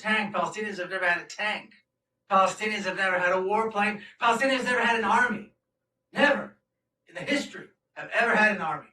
tank. Palestinians have never had a tank. Palestinians have never had a warplane. Palestinians have never had an army. Never in the history have ever had an army.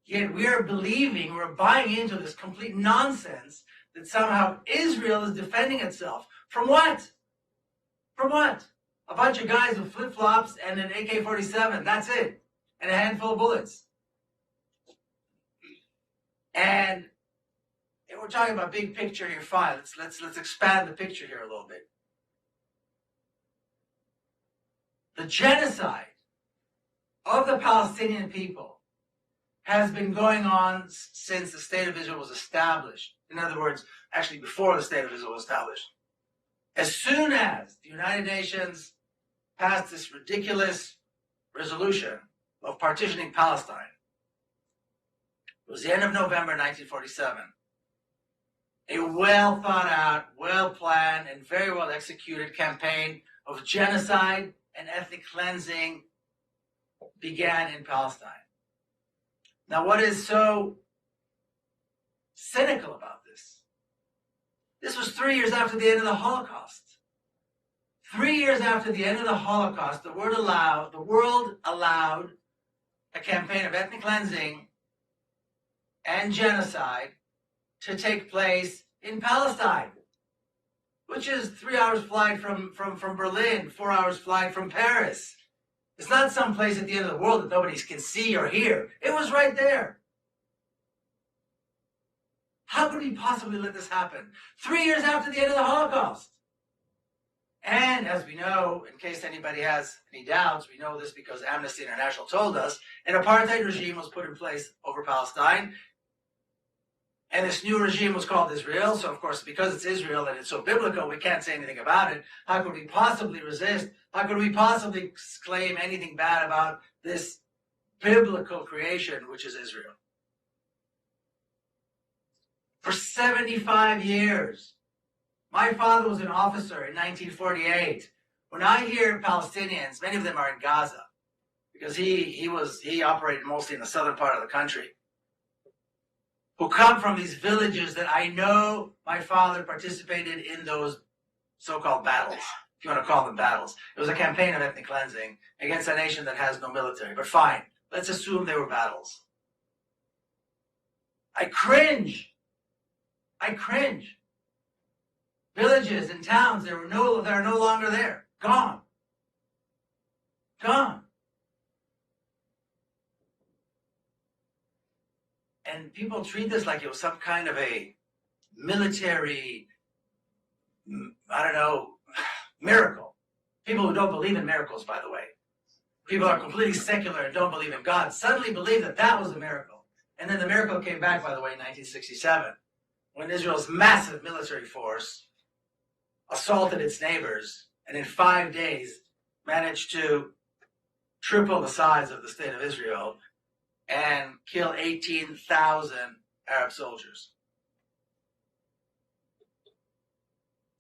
Yet we are believing, we're buying into this complete nonsense that somehow Israel is defending itself. From what? From what? A bunch of guys with flip-flops and an AK-47. That's it. And a handful of bullets. And we're talking about big picture here. Fine. Let's expand the picture here a little bit. The genocide of the Palestinian people has been going on since the State of Israel was established. In other words, actually before the State of Israel was established. As soon as the United Nations passed this ridiculous resolution of partitioning Palestine, it was the end of November 1947. A well thought out, well planned, and very well executed campaign of genocide and ethnic cleansing began in Palestine. Now, what is so cynical about this? This was 3 years after the end of the Holocaust. 3 years after the end of the Holocaust, the world allowed a campaign of ethnic cleansing and genocide to take place in Palestine, which is 3 hours flight from Berlin, 4 hours flight from Paris. It's not some place at the end of the world that nobody can see or hear. It was right there. How could we possibly let this happen? 3 years after the end of the Holocaust. And as we know, in case anybody has any doubts, we know this because Amnesty International told us, an apartheid regime was put in place over Palestine. And this new regime was called Israel. So, of course, because it's Israel and it's so biblical, we can't say anything about it. How could we possibly resist? How could we possibly claim anything bad about this biblical creation, which is Israel? For 75 years. My father was an officer in 1948. When I hear Palestinians, many of them are in Gaza, because he operated mostly in the southern part of the country, who come from these villages that I know my father participated in those so-called battles, if you want to call them battles. It was a campaign of ethnic cleansing against a nation that has no military. But fine, let's assume they were battles. I cringe. Villages and towns that are no longer there. Gone. And people treat this like it was some kind of a military, miracle. People who don't believe in miracles, by the way. People are completely secular and don't believe in God suddenly believe that that was a miracle. And then the miracle came back, by the way, in 1967, when Israel's massive military force assaulted its neighbors and in 5 days managed to triple the size of the state of Israel and kill 18,000 Arab soldiers.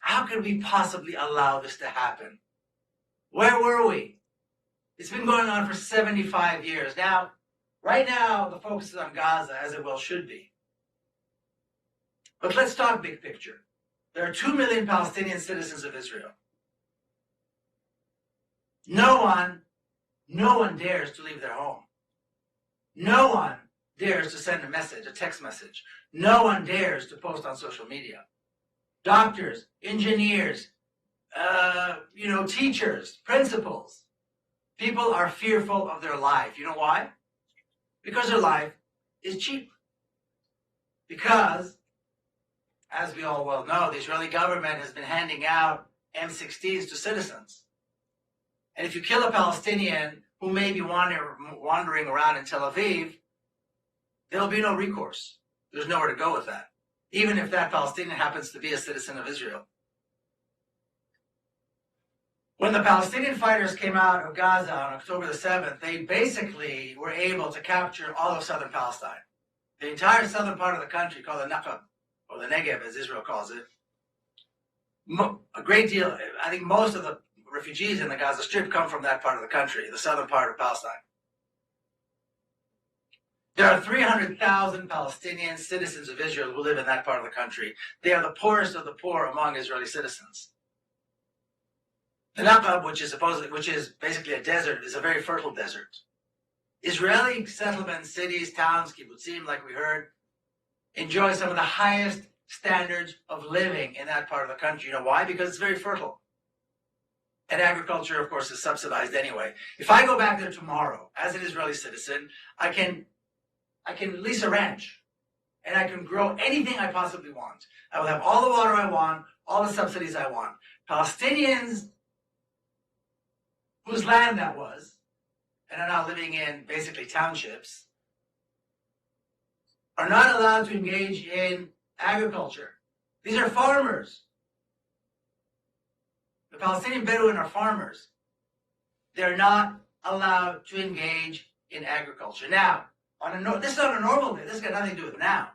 How could we possibly allow this to happen? Where were we? It's been going on for 75 years. Now, right now, the focus is on Gaza, as it well should be. But let's talk big picture. There are 2 million Palestinian citizens of Israel. No one dares to leave their home. No one dares to send a message, a text message. No one dares to post on social media. Doctors, engineers, teachers, principals. People are fearful of their life. You know why? Because their life is cheap. Because, as we all well know, the Israeli government has been handing out M16s to citizens. And if you kill a Palestinian who may be wandering around in Tel Aviv, there will be no recourse. There's nowhere to go with that, even if that Palestinian happens to be a citizen of Israel. When the Palestinian fighters came out of Gaza on October the 7th, they basically were able to capture all of southern Palestine. The entire southern part of the country, called the Naqab, or the Negev as Israel calls it. A great deal, I think most of the refugees in the Gaza Strip come from that part of the country, the southern part of Palestine. There are 300,000 Palestinian citizens of Israel who live in that part of the country. They are the poorest of the poor among Israeli citizens. The Naqab, which is basically a desert, is a very fertile desert. Israeli settlements, cities, towns, kibbutzim, like we heard, enjoy some of the highest standards of living in that part of the country. You know why? Because it's very fertile. And agriculture, of course, is subsidized anyway. If I go back there tomorrow as an Israeli citizen, I can lease a ranch and I can grow anything I possibly want. I will have all the water I want, all the subsidies I want. Palestinians, whose land that was, and are now living in basically townships, are not allowed to engage in agriculture. These are farmers. The Palestinian Bedouin are farmers. They're not allowed to engage in agriculture. Now, this is on a normal day. This has got nothing to do with now.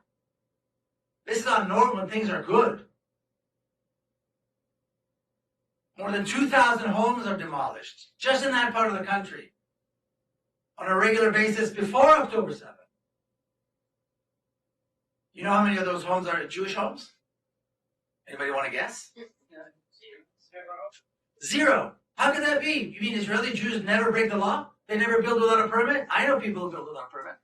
This is on normal when things are good. More than 2,000 homes are demolished just in that part of the country on a regular basis before October 7th. You know how many of those homes are Jewish homes? Anybody want to guess? Zero. How can that be? You mean Israeli Jews never break the law? They never build without a permit? I know people who build without a permit.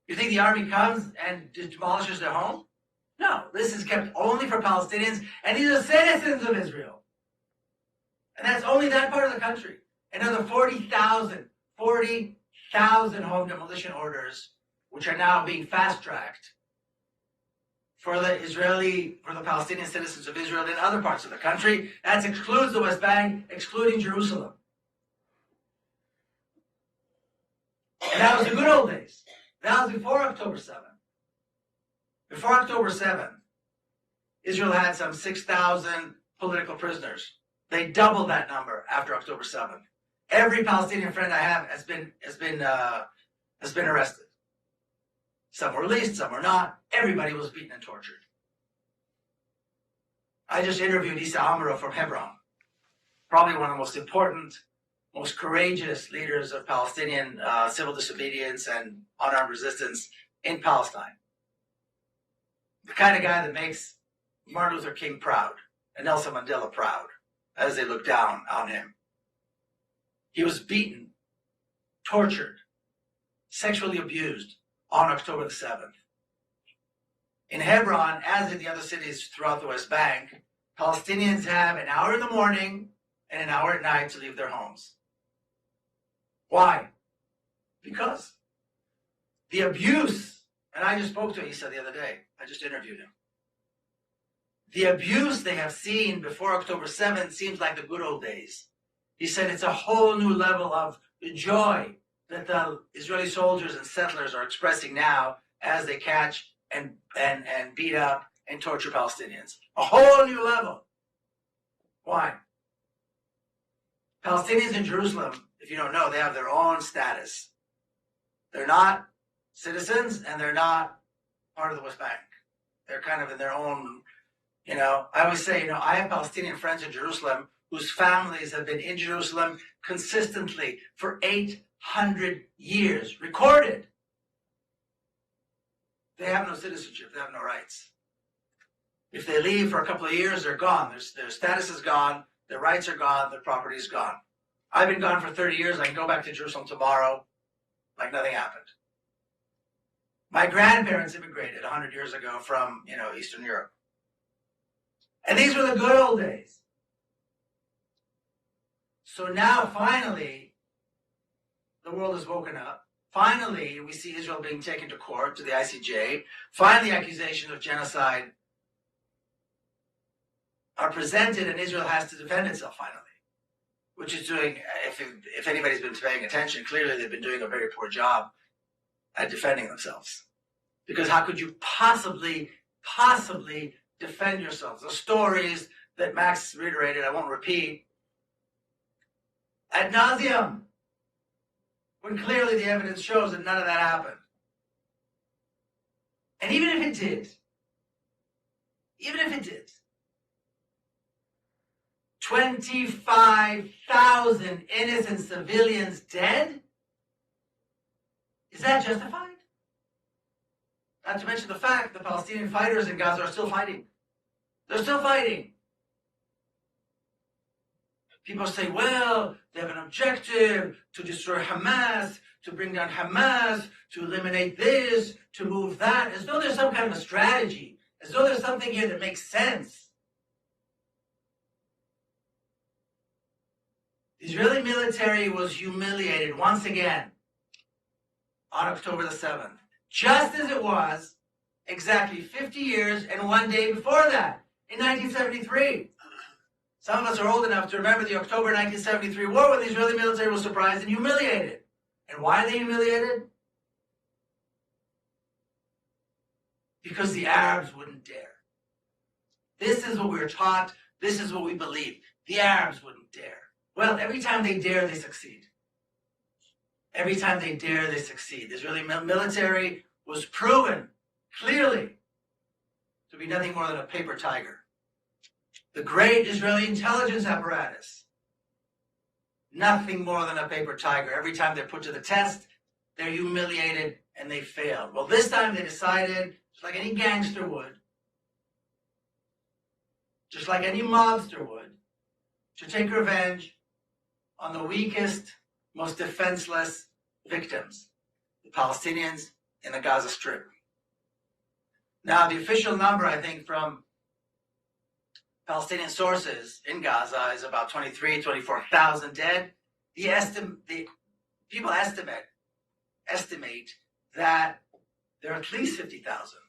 You think the army comes and demolishes their home? No, this is kept only for Palestinians, and these are citizens of Israel. And that's only that part of the country. Another 40,000 home demolition orders, which are now being fast-tracked for the Palestinian citizens of Israel in other parts of the country. That excludes the West Bank, excluding Jerusalem. And that was the good old days. That was before October 7th. Before October 7th, Israel had some 6,000 political prisoners. They doubled that number after October 7th. Every Palestinian friend I have has been arrested. Some were released, some were not. Everybody was beaten and tortured. I just interviewed Issa Amro from Hebron, probably one of the most important, most courageous leaders of Palestinian civil disobedience and unarmed resistance in Palestine. The kind of guy that makes Martin Luther King proud and Nelson Mandela proud as they look down on him. He was beaten, tortured, sexually abused on October the 7th. In Hebron, as in the other cities throughout the West Bank, Palestinians have an hour in the morning and an hour at night to leave their homes. Why? Because the abuse, and I just spoke to Issa the other day, I just interviewed him. The abuse they have seen before October 7th seems like the good old days. He said it's a whole new level of joy that the Israeli soldiers and settlers are expressing now as they catch and beat up and torture Palestinians. A whole new level. Why? Palestinians in Jerusalem, if you don't know, they have their own status. They're not citizens and they're not part of the West Bank. They're kind of in their own, I always say, I have Palestinian friends in Jerusalem whose families have been in Jerusalem consistently for 800 years, recorded. They have no citizenship, they have no rights. If they leave for a couple of years, they're gone. Their status is gone, their rights are gone, their property is gone. I've been gone for 30 years, I can go back to Jerusalem tomorrow like nothing happened. My grandparents immigrated 100 years ago from, Eastern Europe. And these were the good old days. So now, finally, the world has woken up. Finally, we see Israel being taken to court, to the ICJ. Finally, accusations of genocide are presented, and Israel has to defend itself finally, which is doing, if anybody's been paying attention, clearly they've been doing a very poor job at defending themselves. Because how could you possibly defend yourselves? The stories that Max reiterated, I won't repeat, ad nauseum, when clearly the evidence shows that none of that happened. And even if it did, 25,000 innocent civilians dead? Is that justified? Not to mention the fact the Palestinian fighters in Gaza are still fighting. They're still fighting. People say, well, they have an objective to destroy Hamas, to bring down Hamas, to eliminate this, to move that, as though there's some kind of a strategy, as though there's something here that makes sense. The Israeli military was humiliated once again on October the 7th, just as it was exactly 50 years and 1 day before that, in 1973. Some of us are old enough to remember the October 1973 war when the Israeli military was surprised and humiliated. And why are they humiliated? Because the Arabs wouldn't dare. This is what we were taught. This is what we believe. The Arabs wouldn't dare. Well, every time they dare, they succeed. Every time they dare, they succeed. The Israeli military was proven clearly to be nothing more than a paper tiger. The great Israeli intelligence apparatus, nothing more than a paper tiger. Every time they're put to the test, they're humiliated and they failed. Well, this time they decided, just like any gangster would, just like any mobster would, to take revenge on the weakest, most defenseless victims, the Palestinians in the Gaza Strip. Now, the official number, I think, from Palestinian sources in Gaza is about 24,000 dead. The people estimate that there are at least 50,000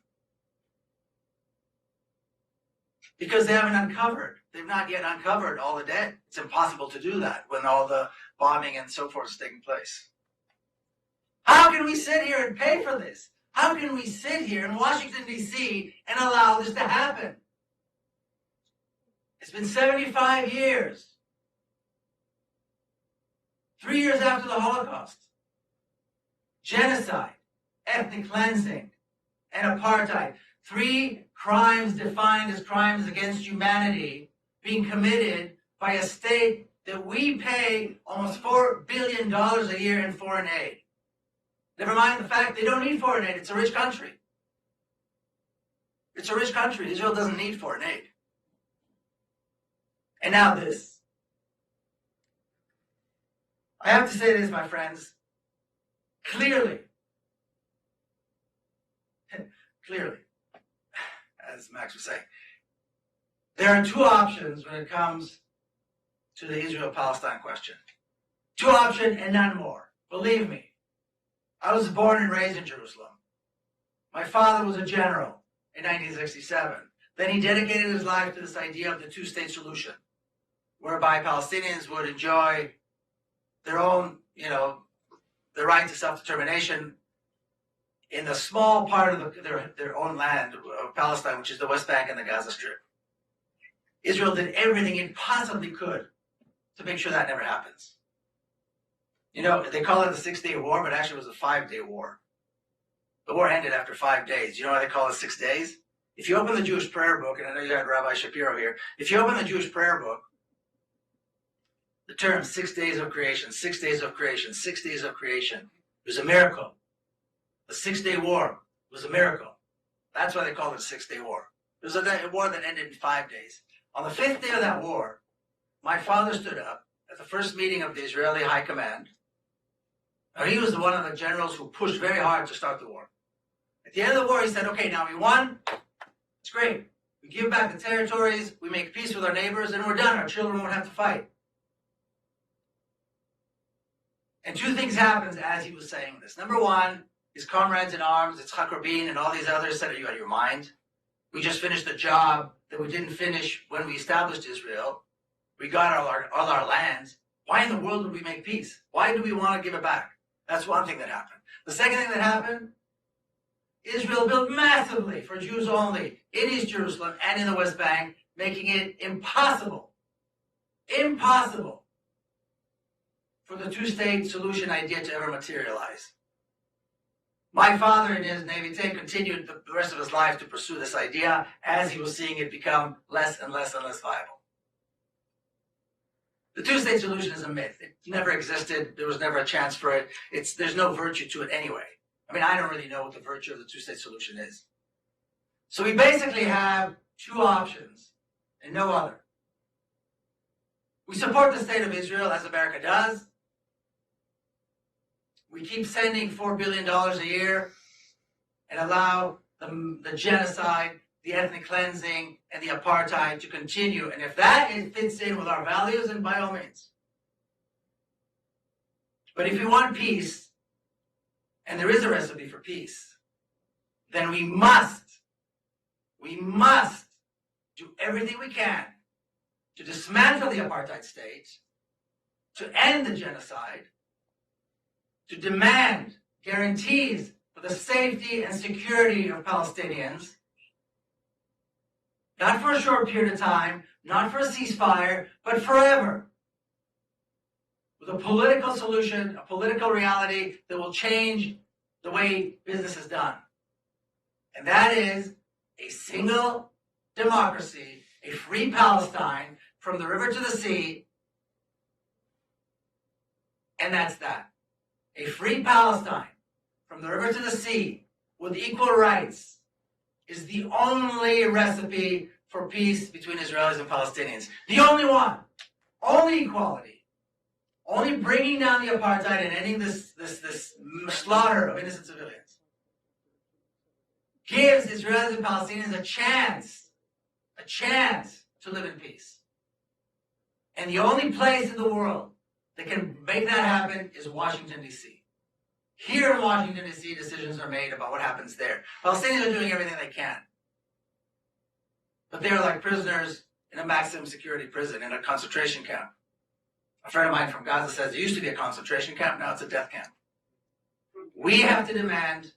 because they haven't uncovered. They've not yet uncovered all the dead. It's impossible to do that when all the bombing and so forth is taking place. How can we sit here and pay for this? How can we sit here in Washington, D.C. and allow this to happen? It's been 75 years. 3 years after the Holocaust. Genocide, ethnic cleansing, and apartheid. 3 crimes defined as crimes against humanity being committed by a state that we pay almost $4 billion a year in foreign aid. Never mind the fact they don't need foreign aid. It's a rich country. It's a rich country. Israel doesn't need foreign aid. And now this. I have to say this, my friends. Clearly, as Max was saying, there are 2 options when it comes to the Israel-Palestine question. 2 options and none more. Believe me. I was born and raised in Jerusalem. My father was a general in 1967. Then he dedicated his life to this idea of the 2-state solution, whereby Palestinians would enjoy their own, the right to self-determination in the small part of their own land of Palestine, which is the West Bank and the Gaza Strip. Israel did everything it possibly could to make sure that never happens. They call it the 6-day war, but actually it was a 5-day war. The war ended after 5 days. You know why they call it 6 days? If you open the Jewish prayer book, and I know you had Rabbi Shapiro here, if you open the Jewish prayer book, the term 6 days of creation, 6 days of creation, 6 days of creation, it was a miracle. The 6-day war was a miracle. That's why they call it a 6-day war. It was a war that ended in 5 days. On the 5th day of that war, my father stood up at the first meeting of the Israeli High Command. Now, he was one of the generals who pushed very hard to start the war. At the end of the war, he said, okay, now we won. It's great. We give back the territories, we make peace with our neighbors, and we're done. Our children won't have to fight. And 2 things happened as he was saying this. Number 1, his comrades in arms, Yitzhak Rabin and all these others said, are you out of your mind? We just finished a job that we didn't finish when we established Israel. We got all our lands. Why in the world would we make peace? Why do we want to give it back? That's one thing that happened. The second thing that happened, Israel built massively for Jews only in East Jerusalem and in the West Bank, making it impossible for the 2-state solution idea to ever materialize. My father in his naivete continued the rest of his life to pursue this idea as he was seeing it become less and less and less viable. The 2-state solution is a myth. It never existed. There was never a chance for it. There's no virtue to it anyway. I mean, I don't really know what the virtue of the two-state solution is. So we basically have two options and no other. We support the state of Israel, as America does. We keep sending $4 billion a year and allow the genocide, the ethnic cleansing, and the apartheid to continue. And if that fits in with our values, then by all means. But if we want peace, and there is a recipe for peace, then we must do everything we can to dismantle the apartheid state, to end the genocide, to demand guarantees for the safety and security of Palestinians, not for a short period of time, not for a ceasefire, but forever. With a political solution, a political reality that will change the way business is done. And that is a single democracy, a free Palestine from the river to the sea, and that's that. A free Palestine from the river to the sea with equal rights is the only recipe for peace between Israelis and Palestinians. The only one. Only equality. Only bringing down the apartheid and ending this slaughter of innocent civilians gives Israelis and Palestinians a chance to live in peace. And the only place in the world that can make that happen is Washington, D.C. Here in Washington, D.C., decisions are made about what happens there. Palestinians are doing everything they can. But they're like prisoners in a maximum security prison, in a concentration camp. A friend of mine from Gaza says it used to be a concentration camp, now it's a death camp. We have to demand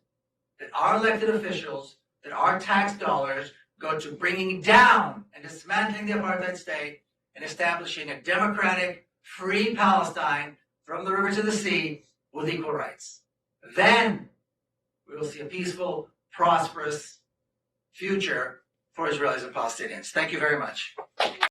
that our elected officials, that our tax dollars go to bringing down and dismantling the apartheid state and establishing a democratic, free Palestine from the river to the sea with equal rights. Then we will see a peaceful, prosperous future for Israelis and Palestinians. Thank you very much.